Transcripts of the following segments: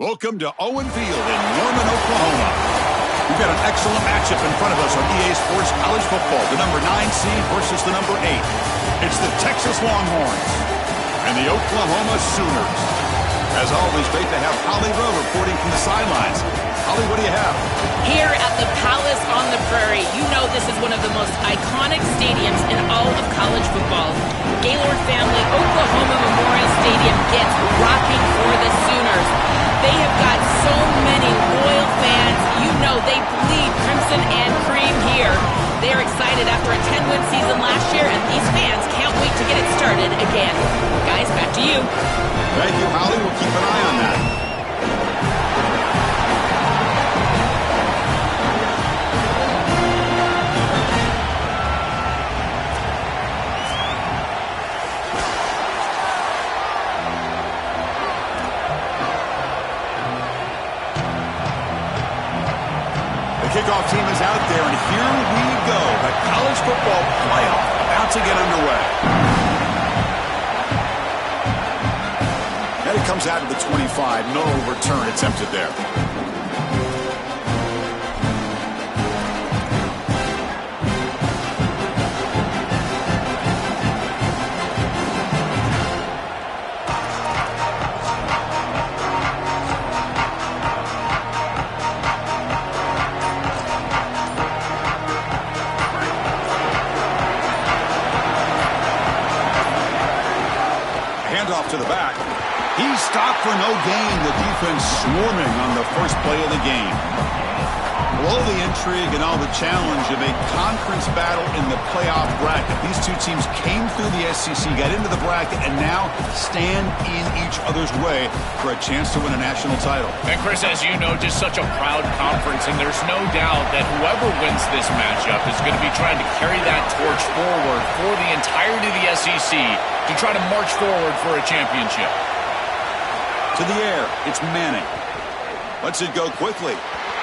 Welcome to Owen Field in Norman, Oklahoma. We've got an excellent matchup in front of us on EA Sports College Football. The number 9 seed versus the number 8. It's the Texas Longhorns and the Oklahoma Sooners. As always, great to have Holly Rowe reporting from the sidelines. Holly, what do you have? Here at the Palace on the Prairie, you know this is one of the most iconic stadiums in all of college football. Gaylord family Oklahoma Memorial Stadium gets rocking for the Sooners. They have got so many loyal fans. You know they bleed crimson and cream here. They are excited after a 10-win season last year, and these fans can't wait to get it started again. Guys, back to you. Thank you, Holly. We'll keep an eye on that. Kickoff team is out there, and here we go. The college football playoff about to get underway. And it comes out of the 25. No return attempted there. To the back. He's stopped for no gain. The defense swarming on the first play of the game. Below the intrigue and all the challenge of a conference battle in the playoff bracket. These two teams came through the SEC, got into the bracket, and now stand in each other's way for a chance to win a national title. And Chris, as you know, just such a proud conference, and there's no doubt that whoever wins this matchup is going to be trying to carry that torch forward for the entirety of the SEC to try to march forward for a championship. To the air, it's Manning. Lets it go quickly.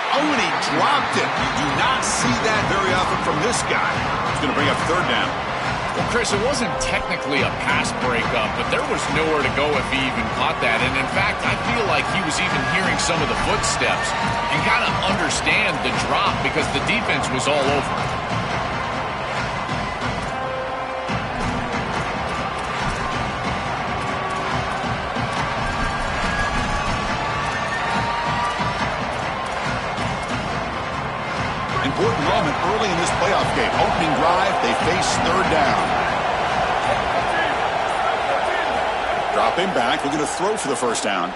Oh, and he dropped it. You do not see that very often from this guy. He's going to bring up third down. Well, Chris, it wasn't technically a pass breakup, but there was nowhere to go if he even caught that. And in fact, I feel like he was even hearing some of the footsteps and kind of understand the drop because the defense was all over it. Important moment early in this playoff game. Opening drive, they face third down. Dropping back, looking to throw for the first down.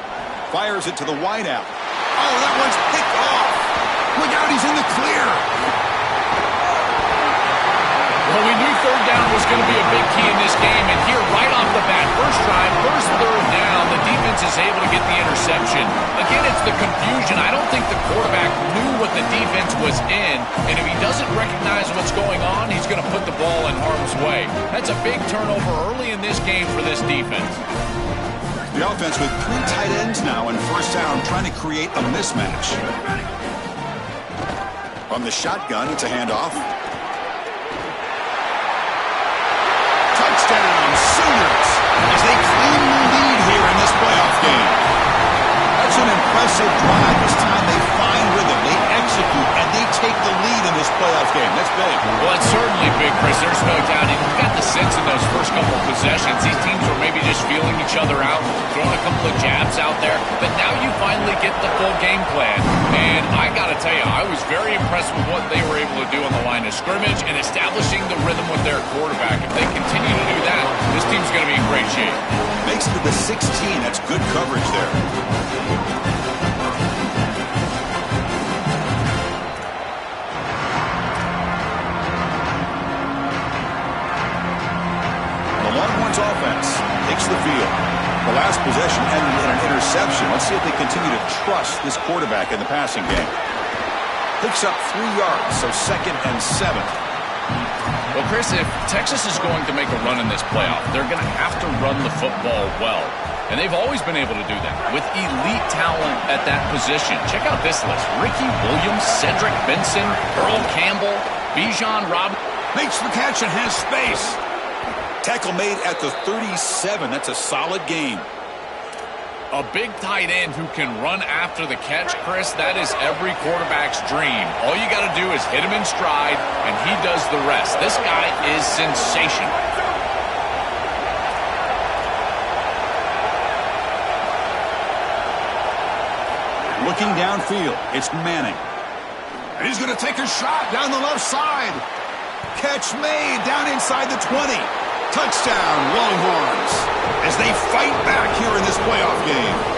Fires it to the wideout. Oh, that one's picked off. Look out, he's in the clear. Well, we knew third down was going to be a big key in this game, and here right off the bat, first drive, first third down, the defense is able to get the interception. Again, it's the confusion. I don't think the quarterback knew what the defense was in, and if he doesn't recognize what's going on, he's going to put the ball in harm's way. That's a big turnover early in this game for this defense. The offense with 3 tight ends now in first down, trying to create a mismatch. From the shotgun, it's a handoff. Touchdown, Sooners, as they claim the lead here in this playoff game. That's an impressive drive. This time they find rhythm, they execute, and they take the lead in this playoff game. That's big. Well, it's certainly big, Chris. There's no doubt. And you got the sense in those first couple of possessions, these teams were maybe just feeling each other out, throwing a couple of jabs out there. But now you finally get the full game plan. And I got to tell you, I was very impressed with what they were able to do on the line of scrimmage and establishing the rhythm with their quarterback. If they continue to do that, this team's going to be in great shape. Makes it to the 16. That's good coverage there. The Longhorns offense takes the field. The last possession ended in an interception. Let's see if they continue to trust this quarterback in the passing game. Picks up 3 yards, so 2nd and 7. Well, Chris, if Texas is going to make a run in this playoff, they're going to have to run the football well. And they've always been able to do that with elite talent at that position. Check out this list. Ricky Williams, Cedric Benson, Earl Campbell, Bijan Robinson. Makes the catch and has space. Tackle made at the 37. That's a solid gain. A big tight end who can run after the catch, Chris, that is every quarterback's dream. All you got to do is hit him in stride, and he does the rest. This guy is sensational. Looking downfield, it's Manning. And he's going to take a shot down the left side. Catch made down inside the 20. Touchdown, Longhorns, as they fight back here in this playoff game.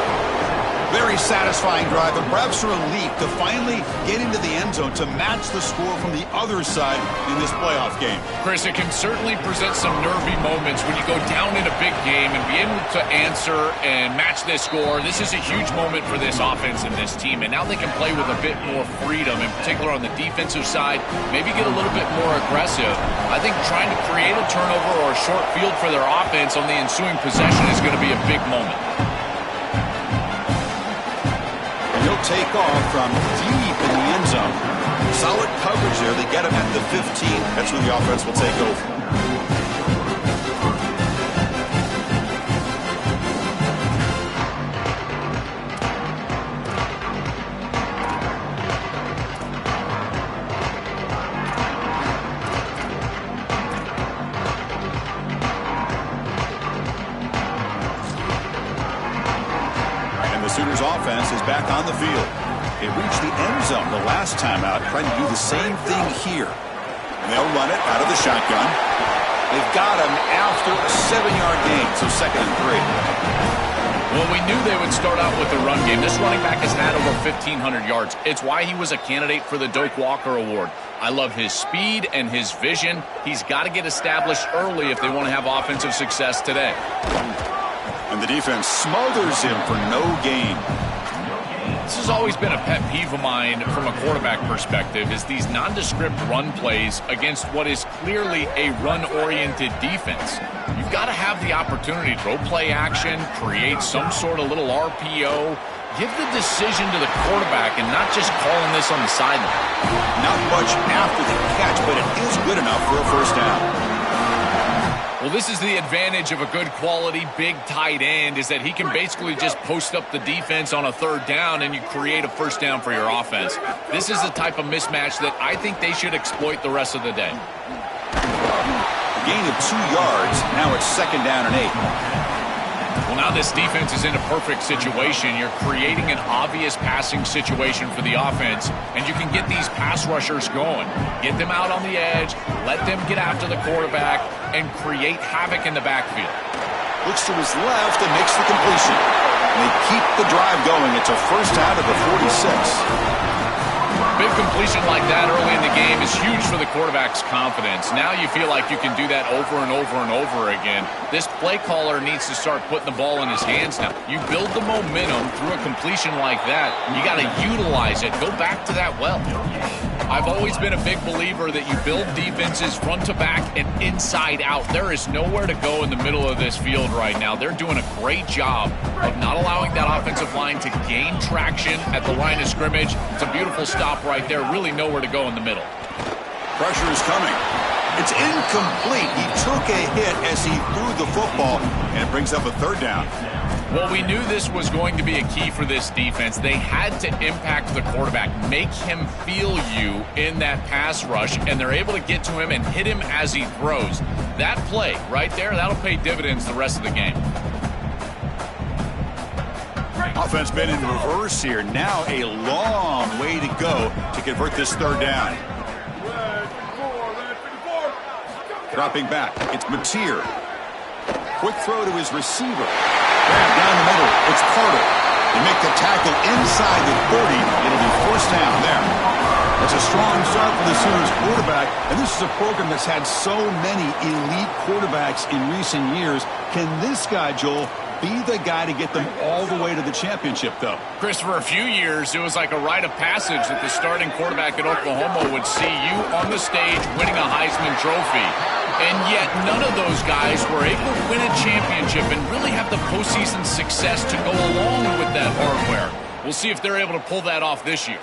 Very satisfying drive, and perhaps a relief to finally get into the end zone to match the score from the other side in this playoff game. Chris, it can certainly present some nervy moments when you go down in a big game and be able to answer and match this score. This is a huge moment for this offense and this team, and now they can play with a bit more freedom, in particular on the defensive side, maybe get a little bit more aggressive. I think trying to create a turnover or a short field for their offense on the ensuing possession is going to be a big moment. He'll take off from deep in the end zone. Solid coverage there. They get him at the 15. That's where the offense will take over. Sooners offense is back on the field. It reached the end zone the last time out, trying to do the same thing here. And they'll run it out of the shotgun. They've got him after a 7-yard gain, so 2nd and 3. Well, we knew they would start out with the run game. This running back has had over 1,500 yards. It's why he was a candidate for the Doak Walker Award. I love his speed and his vision. He's got to get established early if they want to have offensive success today. And the defense smothers him for no gain. This has always been a pet peeve of mine from a quarterback perspective, is these nondescript run plays against what is clearly a run-oriented defense. You've got to have the opportunity to throw play action, create some sort of little RPO, give the decision to the quarterback and not just calling this on the sideline. Not much after the catch, but it is good enough for a first down. Well, this is the advantage of a good quality big tight end, is that he can basically just post up the defense on a 3rd down and you create a first down for your offense. This is the type of mismatch that I think they should exploit the rest of the day. A gain of 2 yards. Now it's 2nd down and 8. Well, now this defense is in a perfect situation. You're creating an obvious passing situation for the offense, and you can get these pass rushers going. Get them out on the edge, let them get after the quarterback, and create havoc in the backfield. Looks to his left and makes the completion. And they keep the drive going. It's a first out of the 46. Big completion like that early in the game is huge for the quarterback's confidence. Now you feel like you can do that over and over and over again. This play caller needs to start putting the ball in his hands now. You build the momentum through a completion like that. You got to utilize it. Go back to that well. I've always been a big believer that you build defenses front to back and inside out. There is nowhere to go in the middle of this field right now. They're doing a great job of not allowing that offensive line to gain traction at the line of scrimmage. It's a beautiful stop right there. Really nowhere to go in the middle. Pressure is coming. It's incomplete. He took a hit as he threw the football, and it brings up a 3rd down. Well, we knew this was going to be a key for this defense. They had to impact the quarterback, make him feel you in that pass rush, and they're able to get to him and hit him as he throws. That play right there, that'll pay dividends the rest of the game. Offense been in reverse here. Now a long way to go to convert this 3rd down. Dropping back, it's Mateer. Quick throw to his receiver. Grab down the middle, it's Carter. They make the tackle inside the 30. It'll be first down there. That's a strong start for the Sooners quarterback, and this is a program that's had so many elite quarterbacks in recent years. Can this guy, Joel, be the guy to get them all the way to the championship, though? Chris, for a few years, it was like a rite of passage that the starting quarterback at Oklahoma would see you on the stage winning a Heisman Trophy. And yet none of those guys were able to win a championship and really have the postseason success to go along with that hardware. We'll see if they're able to pull that off this year.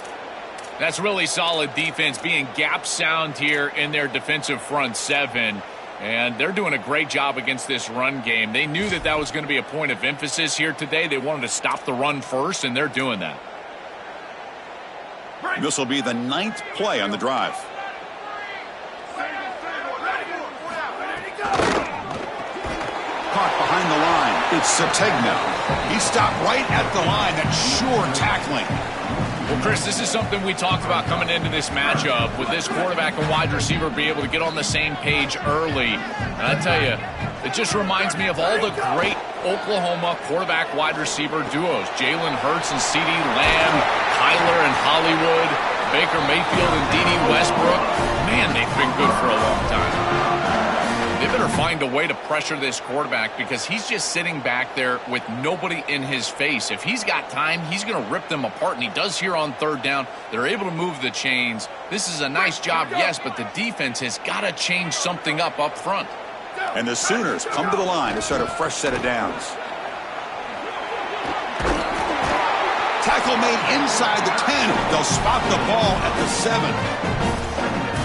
That's really solid defense, being gap sound here in their defensive front 7. And they're doing a great job against this run game. They knew that that was going to be a point of emphasis here today. They wanted to stop the run first, and they're doing that. This will be the 9th play on the drive. Caught behind the line. It's Sategna. He stopped right at the line. That's sure tackling. Well, Chris, this is something we talked about coming into this matchup. With this quarterback and wide receiver be able to get on the same page early. And I tell you, it just reminds me of all the great Oklahoma quarterback-wide receiver duos. Jalen Hurts and CeeDee Lamb, Kyler and Hollywood, Baker Mayfield and D.D. Westbrook. Man, they've been good for a long time. They better find a way to pressure this quarterback because he's just sitting back there with nobody in his face. If he's got time, he's going to rip them apart, and he does here on 3rd down. They're able to move the chains. This is a nice job, yes, but the defense has got to change something up front. And the Sooners come to the line to start a fresh set of downs. Tackle made inside the 10. They'll spot the ball at the 7.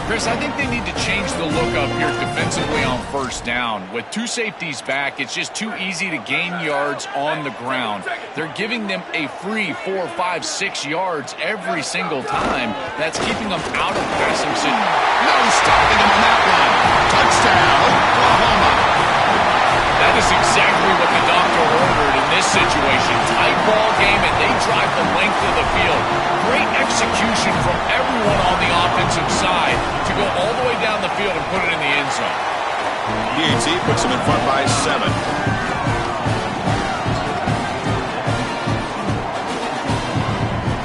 Chris, I think they need to change the look up here defensively on 1st down. With 2 safeties back, it's just too easy to gain yards on the ground. They're giving them a free 4, 5, 6 yards every single time. That's keeping them out of passing situations. No stopping them on that one. Touchdown, Oklahoma. That is exactly what the doctor ordered in this situation. Tight ball game, and they drive the length of the field. Great execution from everyone on the offensive side to go all the way down the field and put it in the end zone. HeHateMe puts them in front by 7.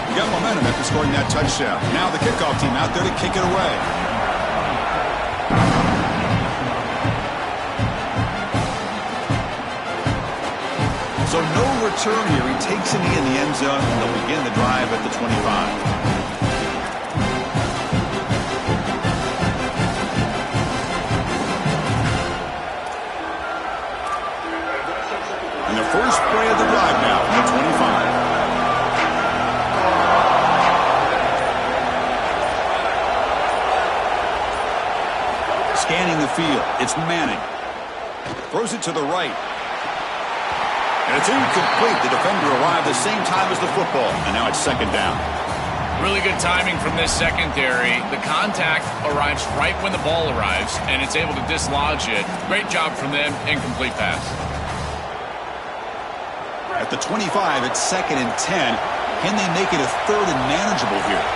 You got momentum after scoring that touchdown. Now the kickoff team out there to kick it away. So no return here. He takes a knee in the end zone, and they'll begin the drive at the 25. And the first play of the drive now from the 25. Scanning the field. It's Manning. Throws it to the right. And it's incomplete. The defender arrived the same time as the football. And now it's 2nd down. Really good timing from this secondary. The contact arrives right when the ball arrives, and it's able to dislodge it. Great job from them. Incomplete pass. At the 25, it's 2nd and 10. Can they make it a 3rd and manageable here?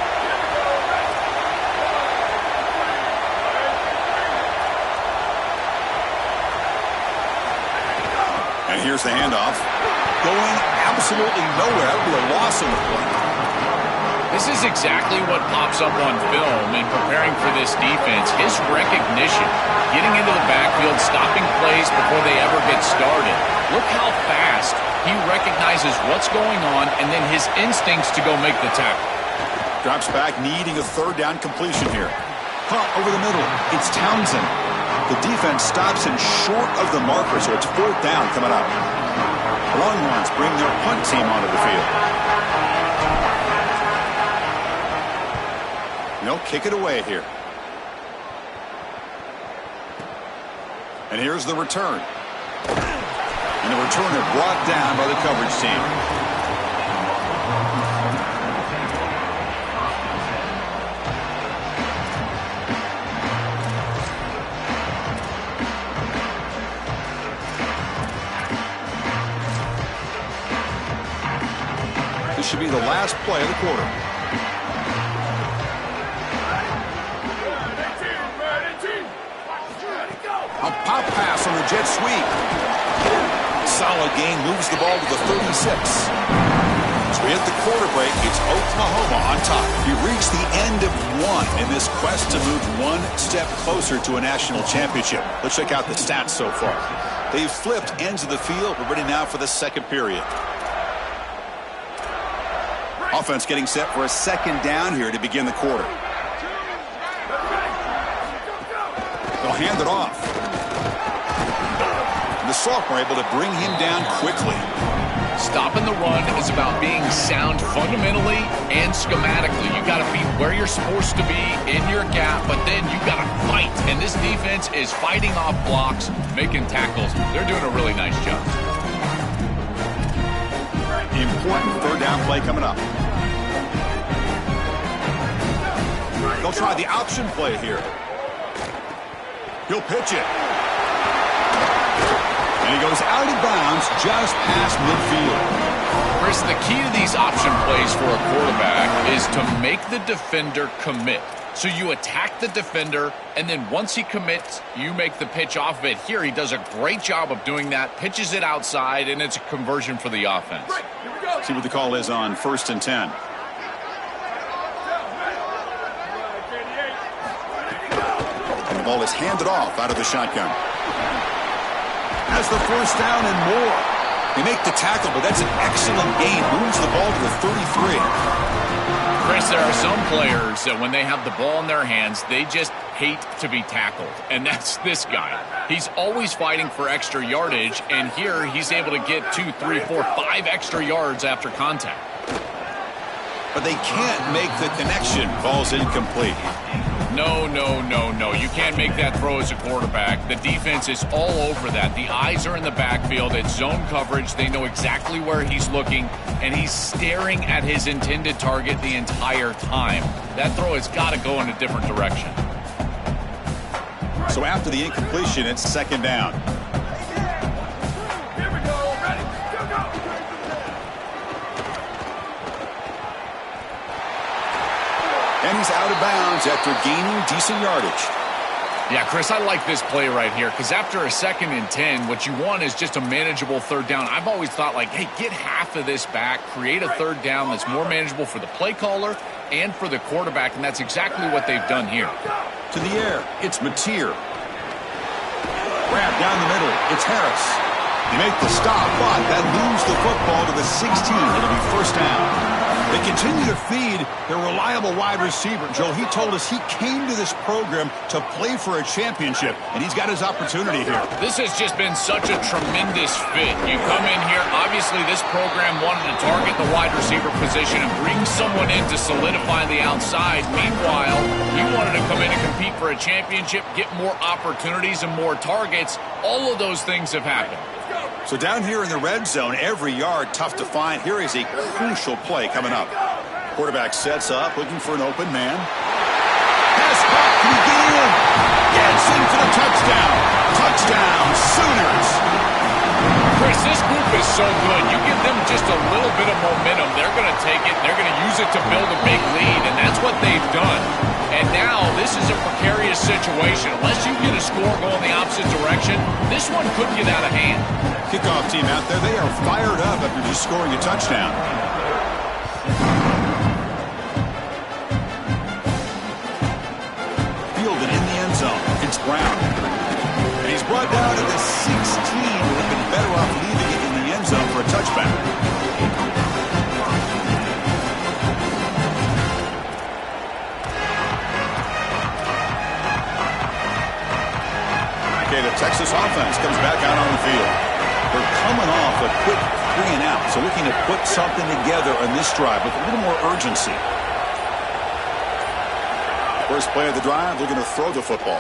And here's the handoff. Going absolutely nowhere. That would be a loss on the play. This is exactly what pops up on film in preparing for this defense. His recognition, getting into the backfield, stopping plays before they ever get started. Look how fast he recognizes what's going on and then his instincts to go make the tackle. Drops back, needing a 3rd down completion here. Caught over the middle. It's Townsend. The defense stops him short of the marker, so it's 4th down coming up. The Longhorns bring their punt team onto the field. And they'll kick it away here. And here's the return. And the returner brought down by the coverage team. Should be the last play of the quarter. A pop pass on the jet sweep. Solid gain, moves the ball to the 36. As we hit the quarter break, it's Oklahoma on top. We reached the end of 1 in this quest to move 1 step closer to a national championship. Let's check out the stats so far. They've flipped ends of the field. We're ready now for the 2nd period. Offense getting set for a 2nd down here to begin the quarter. They'll hand it off. And the sophomore able to bring him down quickly. Stopping the run is about being sound fundamentally and schematically. You got to be where you're supposed to be in your gap, but then you got to fight. And this defense is fighting off blocks, making tackles. They're doing a really nice job. Important third down play coming up. They'll try the option play here. He'll pitch it. And he goes out of bounds just past midfield. Chris, the key to these option plays for a quarterback is to make the defender commit. So you attack the defender, and then once he commits, you make the pitch off of it. Here, he does a great job of doing that, pitches it outside, and it's a conversion for the offense. See what the call is on 1st and 10. And the ball is handed off out of the shotgun. Has the first down and more. They make the tackle, but that's an excellent gain. Moves the ball to the 33. Chris, there are some players that when they have the ball in their hands, they just hate to be tackled. And that's this guy. He's always fighting for extra yardage, and here he's able to get 2, 3, 4, 5 extra yards after contact. But they can't make the connection. Ball's incomplete. No. You can't make that throw as a quarterback. The defense is all over that. The eyes are in the backfield. It's zone coverage. They know exactly where he's looking, and he's staring at his intended target the entire time. That throw has got to go in a different direction. So after the incompletion, it's 2nd down. Here we go. Ready? Go. And he's out of bounds after gaining decent yardage. Yeah, Chris, I like this play right here because after a 2nd and 10, what you want is just a manageable third down. I've always thought, like, hey, get half of this back, create a third down that's more manageable for the play caller and for the quarterback, and that's exactly what they've done here. To the air, it's Mateer. Grab down the middle, it's Harris. They make the stop, but that moves the football to the 16. It'll be 1st down. They continue to feed their reliable wide receiver. Joe, he told us he came to this program to play for a championship, and he's got his opportunity here. This has just been such a tremendous fit. You come in here, obviously this program wanted to target the wide receiver position and bring someone in to solidify the outside. Meanwhile, he wanted to come in and compete for a championship, get more opportunities and more targets. All of those things have happened. So down here in the red zone, every yard tough to find. Here is a crucial play coming up. Quarterback sets up, looking for an open man. Pass back, can he get in? Gets in for the touchdown. Touchdown, Sooners. Chris, this group is so good. You give them just a little bit of momentum, they're going to take it, they're going to use it to build a big lead, and that's what they've done. And now this is a precarious situation. Unless you get a score going the opposite direction, this one could get out of hand. Kickoff team out there, they are fired up after just scoring a touchdown. Fielded in the end zone. It's Brown. And he's brought down to the 16. Would have been better off leaving it in the end zone for a touchback. Okay, the Texas offense comes back out on the field. They're coming off a quick 3 and out, so looking to put something together on this drive with a little more urgency. First play of the drive, they're going to throw the football.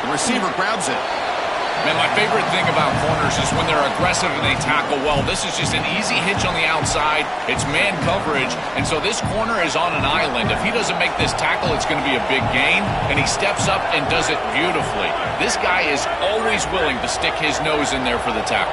The receiver grabs it. Man, my favorite thing about corners is when they're aggressive and they tackle well. This is just an easy hitch on the outside. It's man coverage, and so this corner is on an island. If he doesn't make this tackle, it's going to be a big gain, and he steps up and does it beautifully. This guy is always willing to stick his nose in there for the tackle.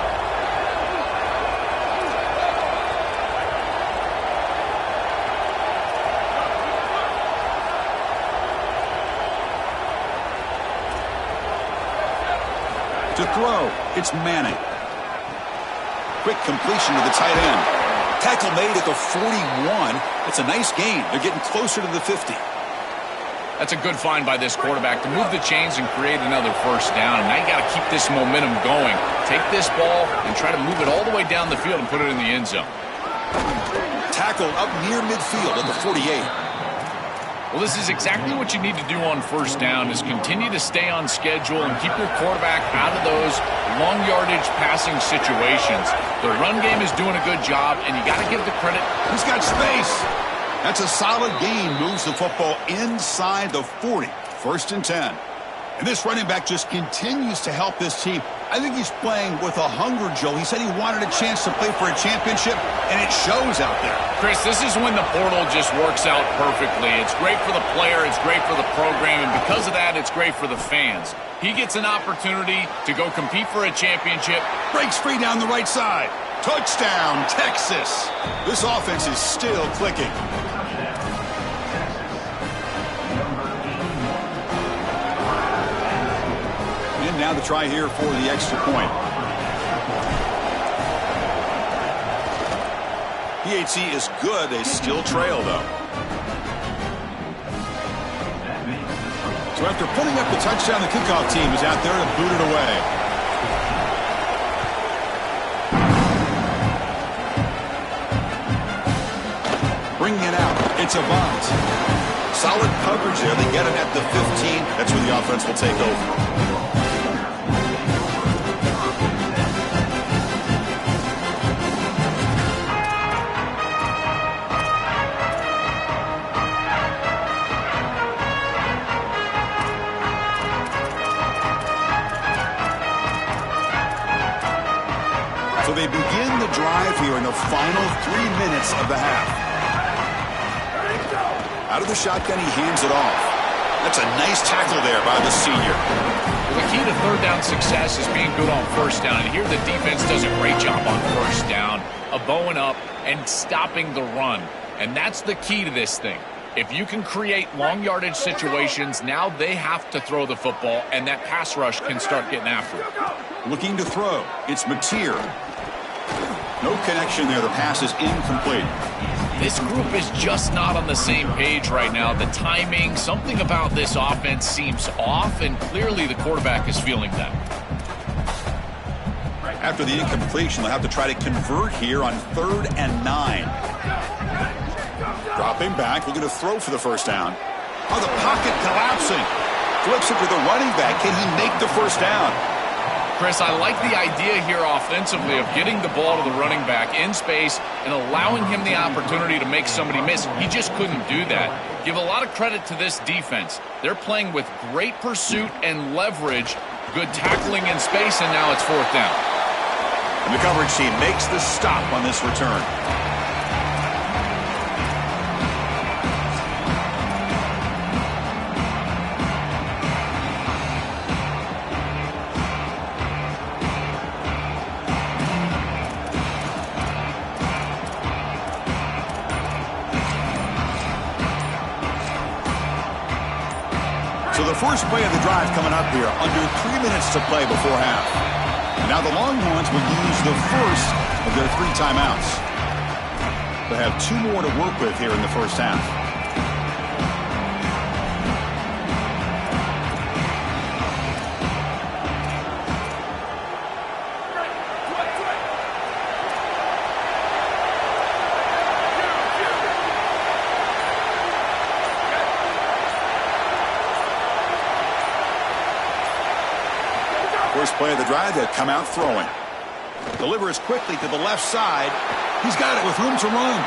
To throw, it's Manning. Quick completion to the tight end. Tackle made at the 41. It's a nice gain. They're getting closer to the 50. That's a good find by this quarterback to move the chains and create another first down. Now you got to keep this momentum going. Take this ball and try to move it all the way down the field and put it in the end zone. Tackle up near midfield at the 48. Well, this is exactly what you need to do on first down is continue to stay on schedule and keep your quarterback out of those long yardage passing situations. The run game is doing a good job, and you got to give the credit. He's got space. That's a solid gain. Moves the football inside the 40. 1st and 10. And this running back just continues to help this team. I think he's playing with a hunger, Joe. He said he wanted a chance to play for a championship, and it shows out there. Chris, this is when the portal just works out perfectly. It's great for the player. It's great for the program. And because of that, it's great for the fans. He gets an opportunity to go compete for a championship. Breaks free down the right side. Touchdown, Texas. This offense is still clicking. Now the try here for the extra point. HeHateMe is good. They still trail, though. So after putting up the touchdown, the kickoff team is out there to boot it away. Bringing it out. It's a bunt. Solid coverage there. They get it at the 15. That's where the offense will take over. So they begin the drive here in the final 3 minutes of the half. Out of the shotgun, he hands it off. That's a nice tackle there by the senior. Well, the key to third down success is being good on first down. And here the defense does a great job on first down, of bowing up and stopping the run. And that's the key to this thing. If you can create long yardage situations, now they have to throw the football, and that pass rush can start getting after it. Looking to throw. It's Mateer. No connection there. The pass is incomplete. This group is just not on the same page right now. The timing, something about this offense seems off, and clearly the quarterback is feeling that. After the incompletion, they'll have to try to convert here on 3rd and 9. Dropping back, looking to throw for the first down. Oh, the pocket collapsing. Flips it to the running back. Can he make the first down? Chris, I like the idea here offensively of getting the ball to the running back in space and allowing him the opportunity to make somebody miss. He just couldn't do that. Give a lot of credit to this defense. They're playing with great pursuit and leverage, good tackling in space, and now it's 4th down. And the coverage team makes the stop on this return. So the first play of the drive coming up here, under 3 minutes to play before half. And now the Longhorns will use the first of their 3 timeouts. They have 2 more to work with here in the first half. First play of the drive, they'll come out throwing. Delivers quickly to the left side. He's got it with room to run.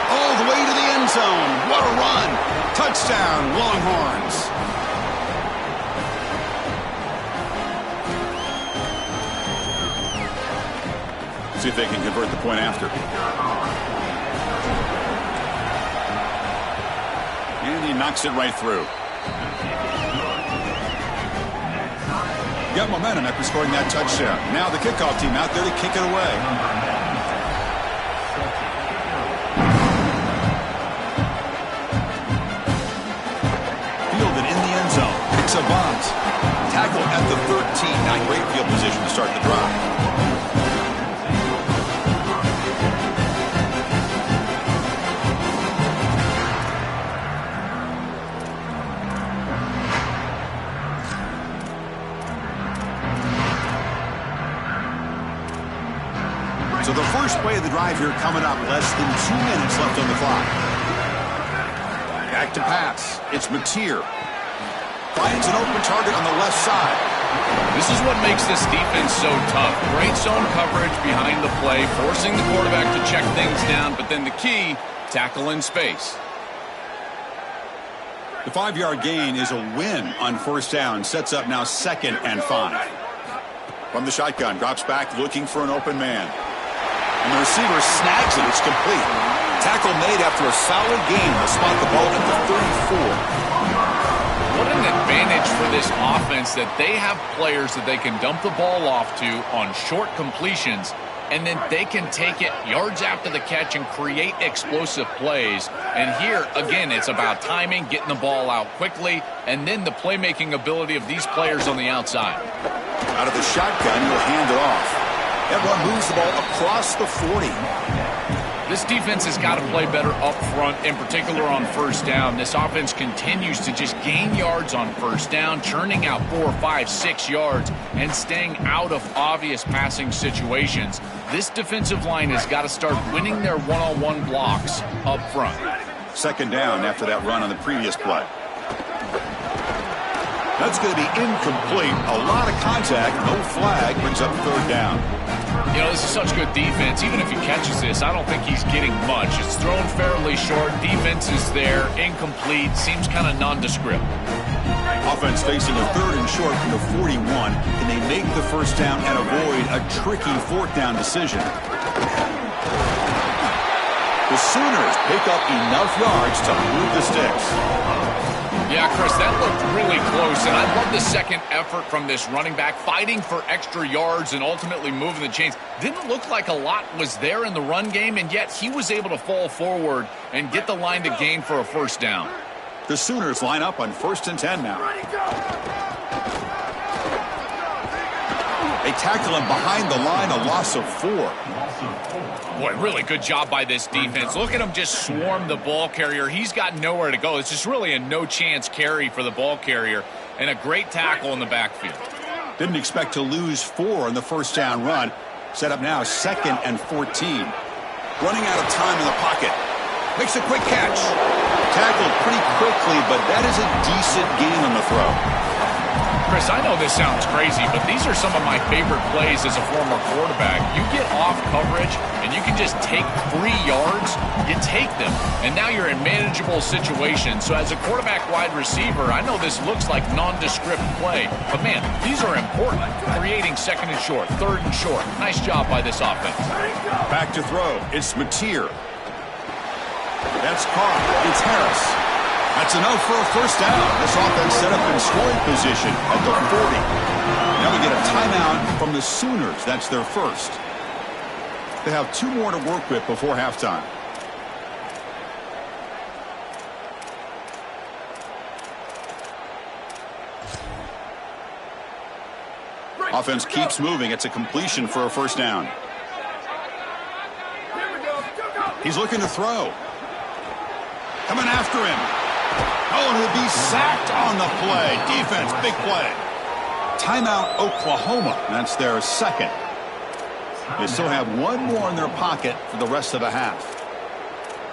All the way to the end zone. What a run. Touchdown, Longhorns. See if they can convert the point after. And he knocks it right through. Got momentum after scoring that touchdown. Now the kickoff team out there to kick it away. Fielded in the end zone. Picks a bunt. Tackle at the 13. Not great field position to start the drive. So the first play of the drive here coming up, less than 2 minutes left on the clock. Back to pass. It's Mateer. Finds an open target on the left side. This is what makes this defense so tough. Great zone coverage behind the play, forcing the quarterback to check things down, but then the key, tackle in space. The 5-yard gain is a win on first down. Sets up now 2nd and 5. From the shotgun, drops back looking for an open man. And the receiver snags it. It's complete. Tackle made after a solid gain to spot the ball at the 34. What an advantage for this offense that they have players that they can dump the ball off to on short completions, and then they can take it yards after the catch and create explosive plays. And here, again, it's about timing, getting the ball out quickly, and then the playmaking ability of these players on the outside. Out of the shotgun, he'll hand it off. That run moves the ball across the 40. This defense has got to play better up front, in particular on first down. This offense continues to just gain yards on first down, churning out 4, 5, 6 yards, and staying out of obvious passing situations. This defensive line has got to start winning their one-on-one blocks up front. 2nd down after that run on the previous play. That's going to be incomplete. A lot of contact. No flag. Brings up 3rd down. You know, this is such good defense. Even if he catches this, I don't think he's getting much. It's thrown fairly short. Defense is there. Incomplete. Seems kind of nondescript. Offense facing a 3rd and short from the 41. Can they make the first down and avoid a tricky 4th down decision? The Sooners pick up enough yards to move the sticks. Yeah, Chris, that looked really close, and I love the second effort from this running back, fighting for extra yards and ultimately moving the chains. Didn't look like a lot was there in the run game, and yet he was able to fall forward and get the line to gain for a first down. The Sooners line up on 1st and 10 now. They tackle him behind the line, a loss of 4. Boy, really good job by this defense. Look at him just swarm the ball carrier. He's got nowhere to go. It's just really a no-chance carry for the ball carrier, and a great tackle in the backfield. Didn't expect to lose 4 on the first down run. Set up now 2nd and 14. Running out of time in the pocket. Makes a quick catch. Tackled pretty quickly, but that is a decent gain on the throw. Chris, I know this sounds crazy, but these are some of my favorite plays as a former quarterback. You get off coverage, and you can just take 3 yards. You take them, and now you're in manageable situations. So as a quarterback wide receiver, I know this looks like nondescript play, but man, these are important. Creating 2nd and short, 3rd and short. Nice job by this offense. Back to throw. It's Mateer. That's caught. It's Harris. That's enough for a first down. This offense set up in scoring position at the 40. Now we get a timeout from the Sooners. That's their first. They have 2 more to work with before halftime. Offense keeps moving. It's a completion for a first down. He's looking to throw. Coming after him. Oh, and he'll be sacked on the play. Defense, big play. Timeout, Oklahoma. That's their 2nd. They still have 1 more in their pocket for the rest of the half.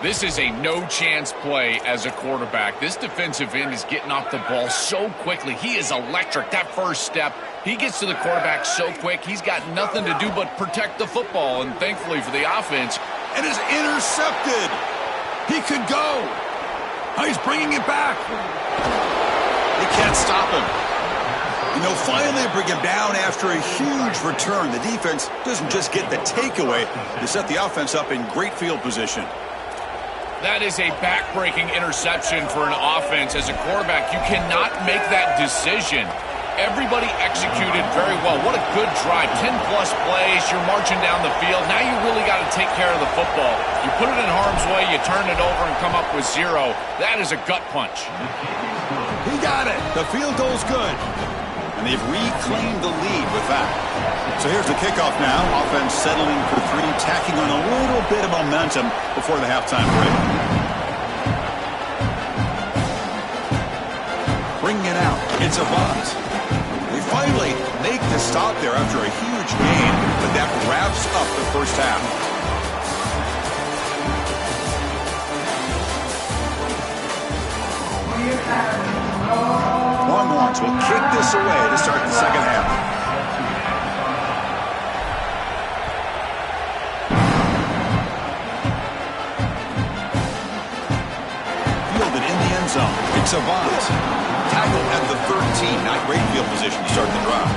This is a no-chance play as a quarterback. This defensive end is getting off the ball so quickly. He is electric. That first step, he gets to the quarterback so quick. He's got nothing to do but protect the football. And thankfully for the offense, it is intercepted. He could go. Oh, he's bringing it back. They can't stop him. And they'll finally bring him down after a huge return. The defense doesn't just get the takeaway. They set the offense up in great field position. That is a back-breaking interception for an offense. As a quarterback, you cannot make that decision. Everybody executed very well. What a good drive. 10-plus plays. You're marching down the field. Now you really got to take care of the football. You put it in harm's way. You turn it over and come up with 0. That is a gut punch. He got it. The field goal's good. And they've reclaimed the lead with that. So here's the kickoff now. Offense settling for 3, tacking on a little bit of momentum before the halftime break. Bringing it out. It's a bunt. Finally make the stop there after a huge gain, but that wraps up the first half. Longhorns will kick this away to start the second half. Fielded in the end zone. It's Avant. Tackled at the 13. Not great field position to start the drive.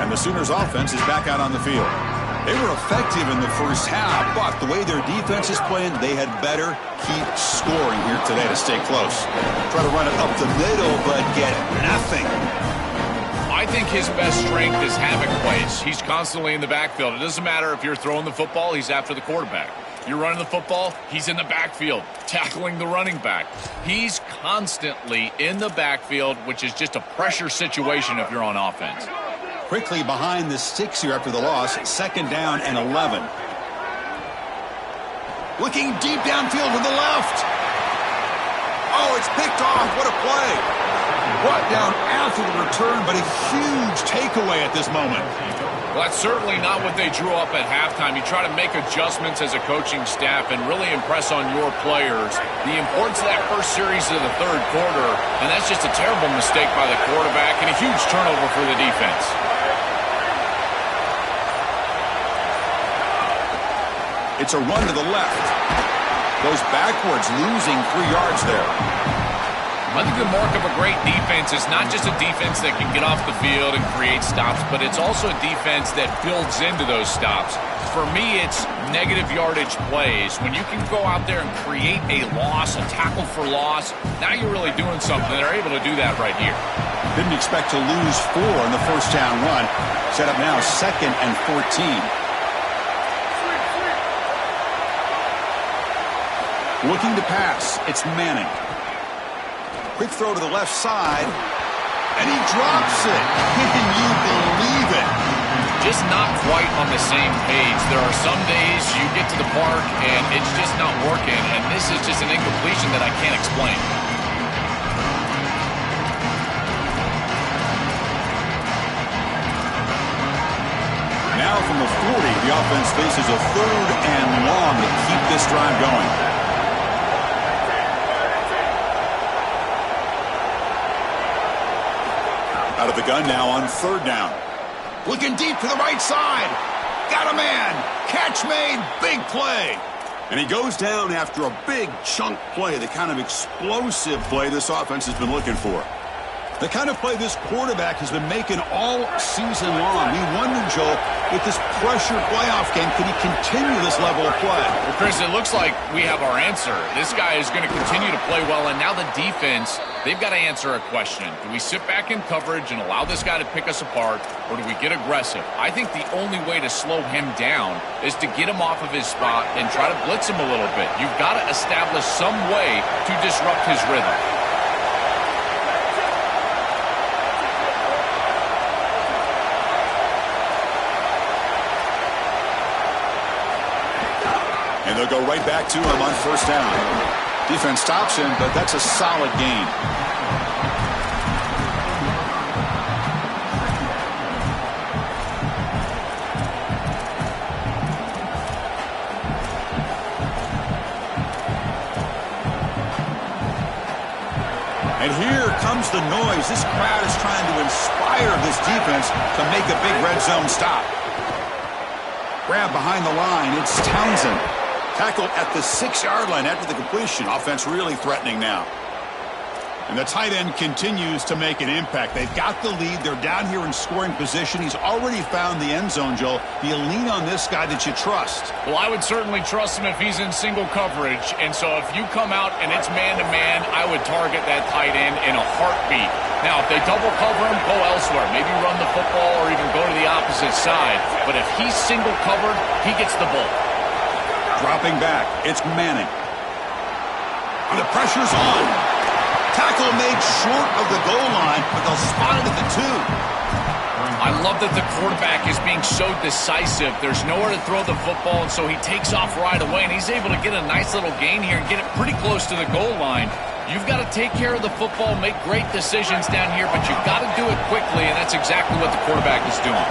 The Sooners offense is back out on the field. They were effective in the first half, but the way their defense is playing, they had better keep scoring here today to stay close. Try to run it up the middle, but get nothing. I think his best strength is havoc plays. He's constantly in the backfield. It doesn't matter if you're throwing the football, he's after the quarterback. You're running the football, he's in the backfield, tackling the running back. He's constantly in the backfield, which is just a pressure situation if you're on offense. Quickly behind the sticks here after the loss. 2nd down and 11. Looking deep downfield to the left. Oh, it's picked off. What a play. Brought down after the return, but a huge takeaway at this moment. Well, that's certainly not what they drew up at halftime. You try to make adjustments as a coaching staff and really impress on your players. The importance of that first series of the third quarter, and that's just a terrible mistake by the quarterback and a huge turnover for the defense. It's a run to the left. Goes backwards, losing 3 yards there. I think the mark of a great defense is not just a defense that can get off the field and create stops, but it's also a defense that builds into those stops. For me, it's negative yardage plays. When you can go out there and create a loss, a tackle for loss, now you're really doing something. They're able to do that right here. Didn't expect to lose 4 in the first down run. Set up now 2nd and 14. Looking to pass. It's Manning. Quick throw to the left side. And he drops it. Can you believe it? Just not quite on the same page. There are some days you get to the park and it's just not working. And this is just an incompletion that I can't explain. Now from the 40, the offense faces a 3rd and long to keep this drive going. Out of the gun now on 3rd down. Looking deep to the right side. Got a man. Catch made. Big play. And he goes down after a big chunk play, the kind of explosive play this offense has been looking for. The kind of play this quarterback has been making all season long. We wonder, Joel, with this pressure playoff game, can he continue this level of play? Well, Chris, it looks like we have our answer. This guy is going to continue to play well, and now the defense, they've got to answer a question. Do we sit back in coverage and allow this guy to pick us apart, or do we get aggressive? I think the only way to slow him down is to get him off of his spot and try to blitz him a little bit. You've got to establish some way to disrupt his rhythm. And they'll go right back to him on 1st down. Defense stops him, but that's a solid gain. And here comes the noise. This crowd is trying to inspire this defense to make a big red zone stop. Grab behind the line. It's Townsend. Tackled at the 6-yard line after the completion. Offense really threatening now. And the tight end continues to make an impact. They've got the lead. They're down here in scoring position. He's already found the end zone, Joel. Do you lean on this guy that you trust? Well, I would certainly trust him if he's in single coverage. And so if you come out and it's man-to-man, I would target that tight end in a heartbeat. Now, if they double cover him, go elsewhere. Maybe run the football or even go to the opposite side. But if he's single covered, he gets the ball. Dropping back. It's Manning. And the pressure's on. Tackle made short of the goal line, but they'll spot it at the 2. I love that the quarterback is being so decisive. There's nowhere to throw the football, and so he takes off right away, and he's able to get a nice little gain here and get it pretty close to the goal line. You've got to take care of the football, make great decisions down here, but you've got to do it quickly, and that's exactly what the quarterback is doing.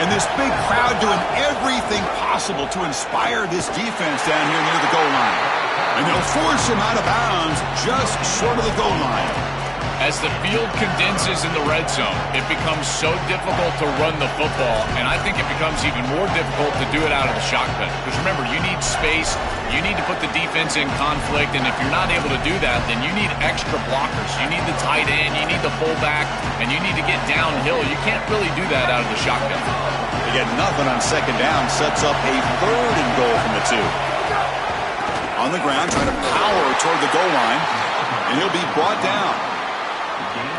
And this big crowd doing everything possible to inspire this defense down here near the goal line. And they'll force him out of bounds just short of the goal line. As the field condenses in the red zone, it becomes so difficult to run the football, and I think it becomes even more difficult to do it out of the shotgun. Because remember, you need space, you need to put the defense in conflict, and if you're not able to do that, then you need extra blockers. You need the tight end, you need the fullback, and you need to get downhill. You can't really do that out of the shotgun. They get nothing on second down, sets up a 3rd and goal from the 2. On the ground, trying to power toward the goal line, and he'll be brought down.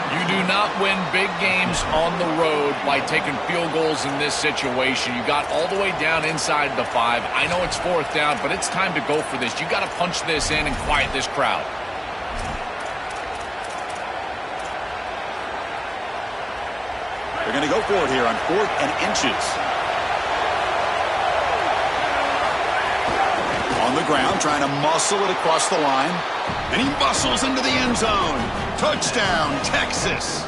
You do not win big games on the road by taking field goals in this situation. You got all the way down inside the 5. I know it's 4th down, but it's time to go for this. You got to punch this in and quiet this crowd. They're going to go for it here on 4th and inches. On the ground, trying to muscle it across the line. And he muscles into the end zone. Touchdown, Texas.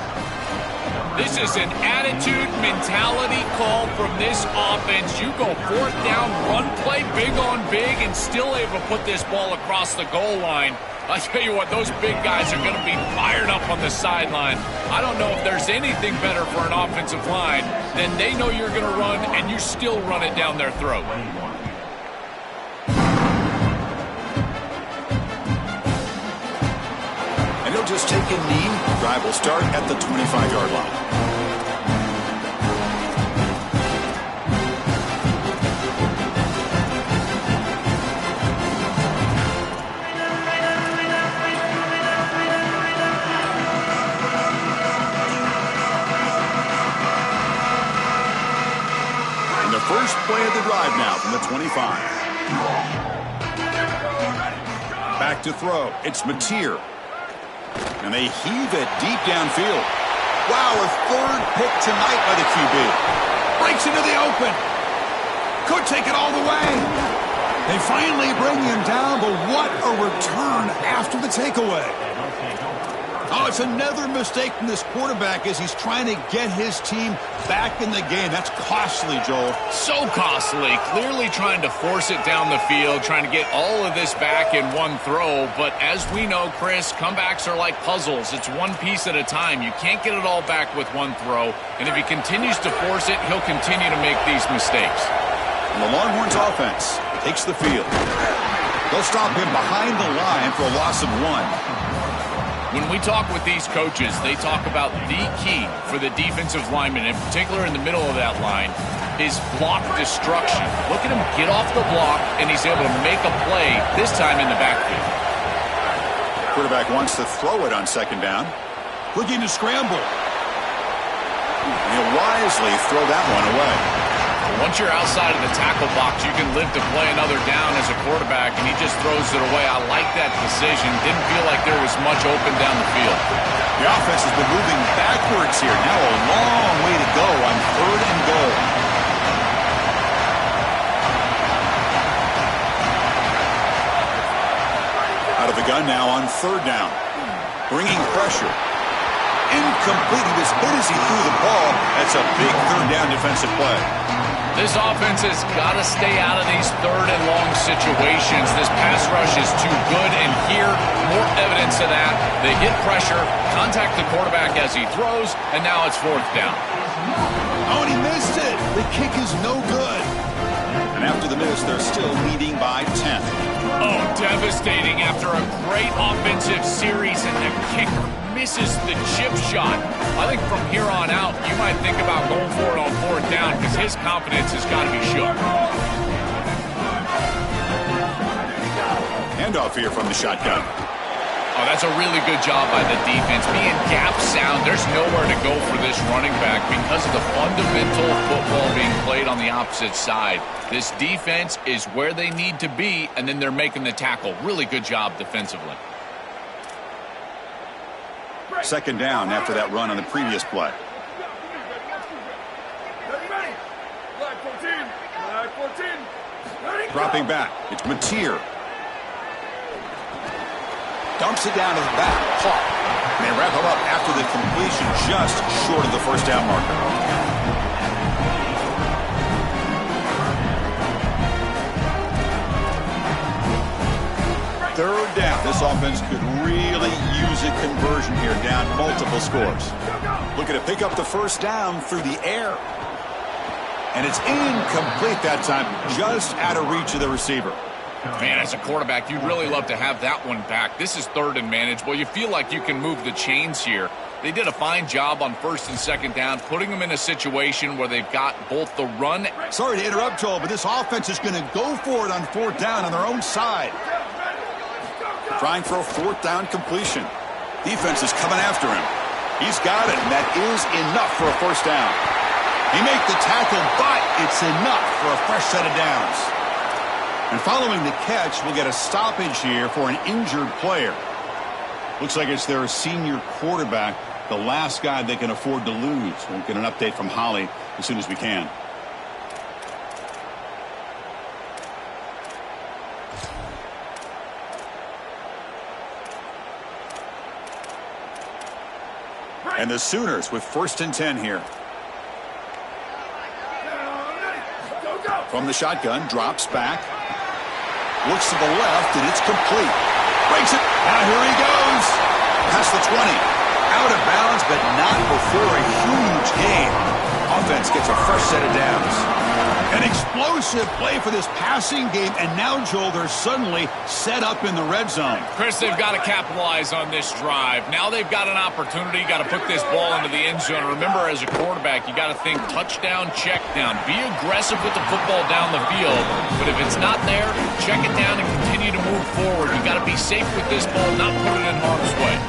This is an attitude mentality call from this offense. You go 4th down, run play, big on big, and still able to put this ball across the goal line. I tell you what, those big guys are going to be fired up on the sideline. I don't know if there's anything better for an offensive line than they know you're going to run, and you still run it down their throat. And he'll just take a knee. Drive will start at the 25-yard line. And the first play of the drive now from the 25. Back to throw. It's Mateer. And they heave it deep downfield. Wow, a 3rd pick tonight by the QB. Breaks into the open. Could take it all the way. They finally bring him down, but what a return after the takeaway. Oh, it's another mistake from this quarterback as he's trying to get his team back in the game. That's costly, Joel. So costly. Clearly trying to force it down the field, trying to get all of this back in one throw. But as we know, Chris, comebacks are like puzzles. It's one piece at a time. You can't get it all back with one throw. And if he continues to force it, he'll continue to make these mistakes. And the Longhorns offense takes the field. They'll stop him behind the line for a loss of 1. When we talk with these coaches, they talk about the key for the defensive lineman, in particular in the middle of that line, is block destruction. Look at him get off the block, and he's able to make a play, this time in the backfield. Quarterback wants to throw it on second down. Looking to scramble. And he'll wisely throw that one away. Once you're outside of the tackle box, you can live to play another down as a quarterback, and he just throws it away. I like that decision. Didn't feel like there was much open down the field. The offense has been moving backwards here. Now a long way to go on 3rd and goal. Out of the gun now on 3rd down. Bringing pressure. Incomplete. He was hit as he threw the ball. That's a big 3rd down defensive play. This offense has got to stay out of these 3rd and long situations. This pass rush is too good, and here, more evidence of that. They get pressure, contact the quarterback as he throws, and now it's 4th down. Oh, and he missed it. The kick is no good. And after the miss, they're still leading by 10. Oh, devastating after a great offensive series, and the kicker misses the chip shot. I think from here on out, you might think about going for it on 4th down because his confidence has got to be shook. Handoff here from the shotgun. Oh, that's a really good job by the defense. Being gap sound, there's nowhere to go for this running back because of the fundamental football being played on the opposite side. This defense is where they need to be, and then they're making the tackle. Really good job defensively. Second down after that run on the previous play. Dropping back. It's Mateer. dumps it down to the back. Caught. And they wrap him up after the completion, just short of the first down marker. Third down. This offense could really use a conversion here, down multiple scores. Looking to pick up the first down through the air. And it's incomplete that time, just out of reach of the receiver. Man, as a quarterback, you'd really love to have that one back. This is third and manageable. You feel like you can move the chains here. They did a fine job on first and second down, putting them in a situation where they've got both the run. Sorry to interrupt, Joel, but this offense is going to go for it on fourth down on their own side. Trying for a fourth down completion. Defense is coming after him. He's got it, and that is enough for a first down. He made the tackle, but it's enough for a fresh set of downs. And following the catch, we'll get a stoppage here for an injured player. Looks like it's their senior quarterback, the last guy they can afford to lose. We'll get an update from Holly as soon as we can. And the Sooners with 1st and 10 here. From the shotgun, drops back. Looks to the left, and it's complete. Breaks it. Now here he goes. Past the 20. Out of bounds, but not before a huge gain. Offense gets a fresh set of downs. An explosive play for this passing game, and now, Joel, they're suddenly set up in the red zone. Chris, they've got to capitalize on this drive. Now they've got an opportunity. You got to put this ball into the end zone. Remember, as a quarterback, you got to think touchdown, check down. Be aggressive with the football down the field. But if it's not there, check it down and continue to move forward. You got to be safe with this ball, not put it in harm's way.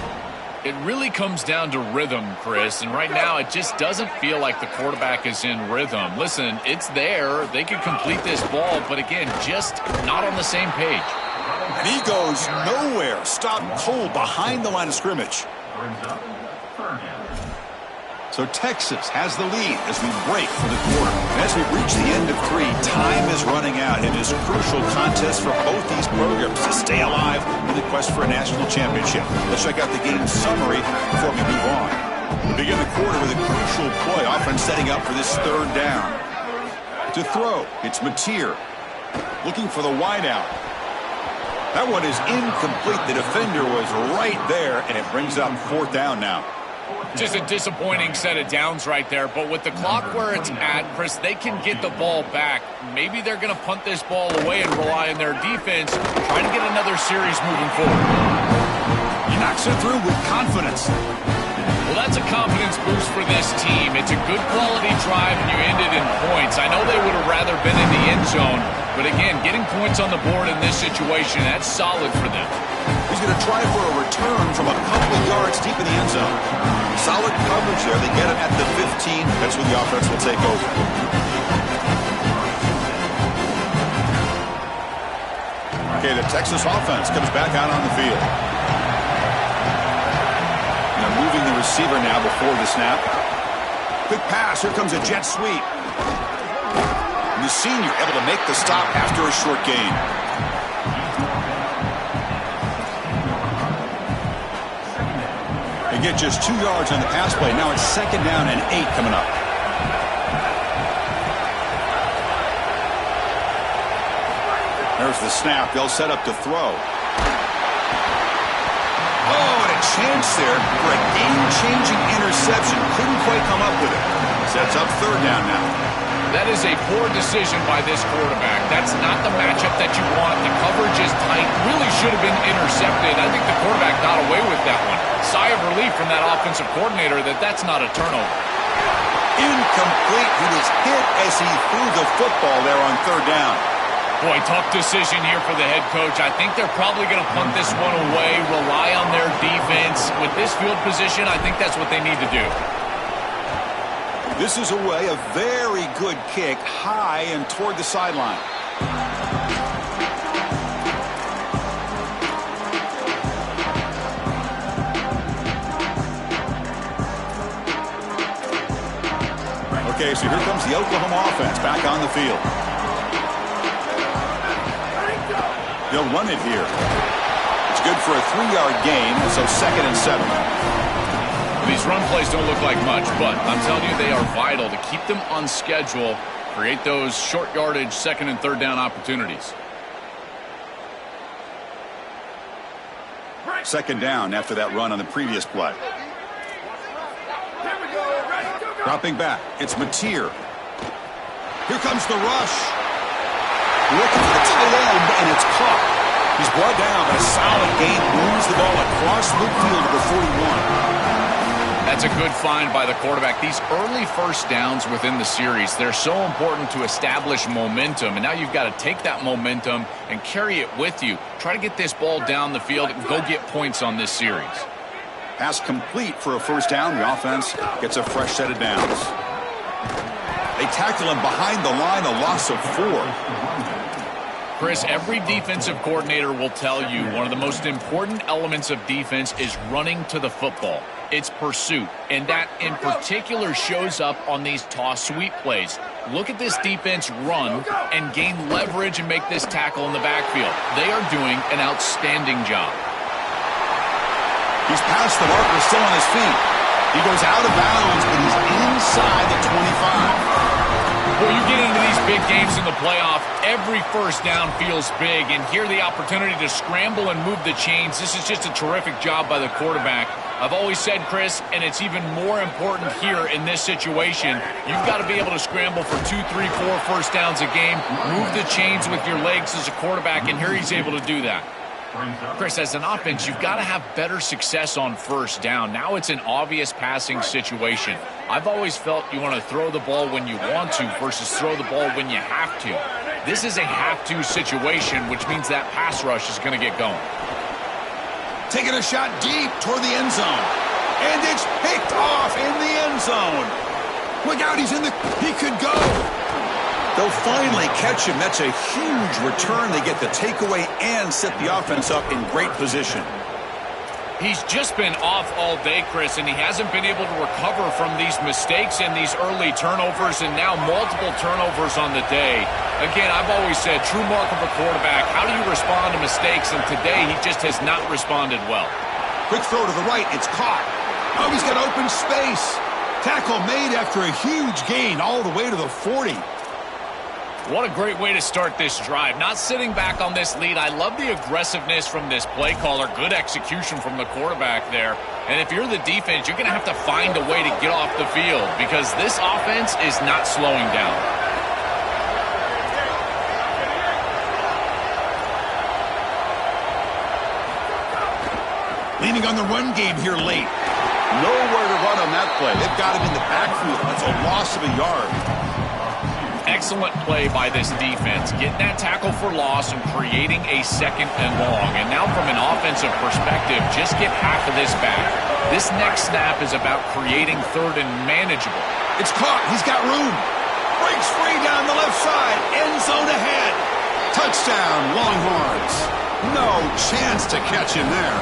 It really comes down to rhythm, Chris, and right now it just doesn't feel like the quarterback is in rhythm. Listen, it's there. They could complete this ball, but again, just not on the same page. And he goes nowhere. Stopped cold behind the line of scrimmage. So Texas has the lead as we break for the quarter. As we reach the end of 3, time is running out in this crucial contest for both these programs to stay alive in the quest for a national championship. Let's check out the game summary before we move on. We begin the quarter with a crucial play, offense setting up for this third down. To throw, it's Mateer looking for the wideout. That one is incomplete. The defender was right there, and it brings up fourth down now. Just a disappointing set of downs right there, but with the clock where it's at, Chris, they can get the ball back. Maybe they're going to punt this ball away and rely on their defense, trying to get another series moving forward. He knocks it through with confidence. Well, that's a confidence boost for this team. It's a good quality drive, and you end it in points. I know they would have rather been in the end zone, but again, getting points on the board in this situation, that's solid for them. He's going to try for a return from a couple of yards deep in the end zone. Solid coverage there. They get it at the 15. That's where the offense will take over. Okay, the Texas offense comes back out on the field. They're moving the receiver now before the snap. Quick pass. Here comes a jet sweep. And the senior able to make the stop after a short gain. They get just 2 yards on the pass play. Now it's 2nd down and 8 coming up. There's the snap. They'll set up to throw. Oh, and a chance there for a game-changing interception. Couldn't quite come up with it. Sets up 3rd down now. That is a poor decision by this quarterback. That's not the matchup that you want. The coverage is tight. Really should have been intercepted. I think the quarterback got away with that one. Sigh of relief from that offensive coordinator that that's not a turnover. Incomplete. He was hit as he threw the football there on 3rd down. Boy, tough decision here for the head coach. I think they're probably going to punt this one away, rely on their defense. With this field position, I think that's what they need to do. This is away, a very good kick, high and toward the sideline. Okay, so here comes the Oklahoma offense back on the field. They'll run it here. It's good for a 3-yard gain, so 2nd and 7. These run plays don't look like much, but I'm telling you they are vital to keep them on schedule, create those short yardage 2nd and 3rd down opportunities. 2nd down after that run on the previous play. Dropping back, it's Mateer. Here comes the rush. Looking for the tight end, and it's caught. He's brought down, but a solid gain moves the ball across midfield to the 41. That's a good find by the quarterback. These early first downs within the series, they're so important to establish momentum. And now you've got to take that momentum and carry it with you. Try to get this ball down the field and go get points on this series. Pass complete for a 1st down. The offense gets a fresh set of downs. They tackle him behind the line, a loss of 4. Chris, every defensive coordinator will tell you one of the most important elements of defense is running to the football. It's pursuit, and that in particular shows up on these toss sweep plays. Look at this defense run and gain leverage and make this tackle in the backfield. They are doing an outstanding job. He's past the marker, still on his feet. He goes out of bounds, but he's inside the 25. Well, you get into these big games in the playoff, every 1st down feels big, and here the opportunity to scramble and move the chains. This is just a terrific job by the quarterback. I've always said, Chris, and it's even more important here in this situation, you've got to be able to scramble for 2, 3, 4 1st downs a game, move the chains with your legs as a quarterback, and here he's able to do that. Chris, as an offense, you've got to have better success on 1st down. Now it's an obvious passing situation. I've always felt you want to throw the ball when you want to versus throw the ball when you have to. This is a have-to situation, which means that pass rush is going to get going. Taking a shot deep toward the end zone. And it's picked off in the end zone. Look out, he could go. They'll finally catch him. That's a huge return. They get the takeaway and set the offense up in great position. He's just been off all day, Chris, and he hasn't been able to recover from these mistakes and these early turnovers, and now multiple turnovers on the day. Again, I've always said, true mark of a quarterback, how do you respond to mistakes? And today, he just has not responded well. Quick throw to the right. It's caught. Oh, he's got open space. Tackle made after a huge gain all the way to the 40. What a great way to start this drive. Not sitting back on this lead. I love the aggressiveness from this play caller. Good execution from the quarterback there. And if you're the defense, you're going to have to find a way to get off the field because this offense is not slowing down. Leaning on the run game here late. Nowhere to run on that play. They've got him in the backfield. That's a loss of a yard. Excellent play by this defense, getting that tackle for loss and creating a 2nd and long. And now from an offensive perspective, just get half of this back. This next snap is about creating 3rd and manageable. It's caught. He's got room. Breaks free down the left side. End zone ahead. Touchdown, Longhorns. No chance to catch him there.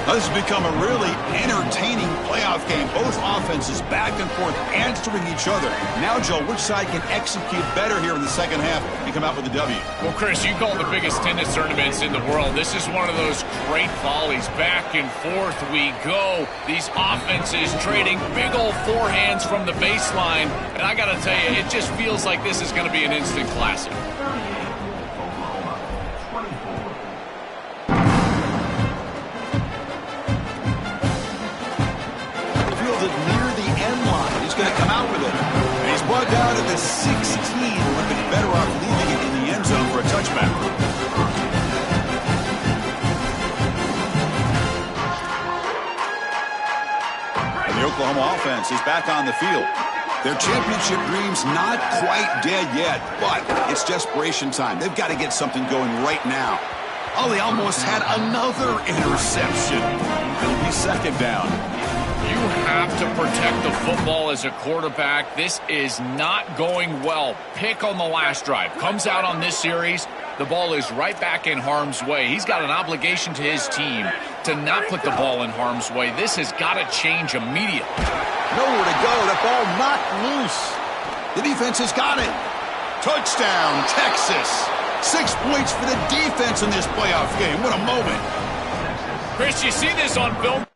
This has become a really entertaining playoff game. Both offenses back and forth answering each other. Now, Joe, which side can execute better here in the 2nd half and come out with a W? Well, Chris, you call the biggest tennis tournaments in the world. This is one of those great volleys. Back and forth we go. These offenses trading big old forehands from the baseline. And I got to tell you, it just feels like this is going to be an instant classic. Brought down at the 16. Would have been better off leaving it in the end zone for a touchback. And the Oklahoma offense is back on the field. Their championship dreams not quite dead yet, but it's desperation time. They've got to get something going right now. Oh, they almost had another interception. It'll be 2nd down. You have to protect the football as a quarterback. This is not going well. Pick on the last drive. Comes out on this series. The ball is right back in harm's way. He's got an obligation to his team to not put the ball in harm's way. This has got to change immediately. Nowhere to go. The ball knocked loose. The defense has got it. Touchdown, Texas. 6 points for the defense in this playoff game. What a moment. Chris, you see this on film.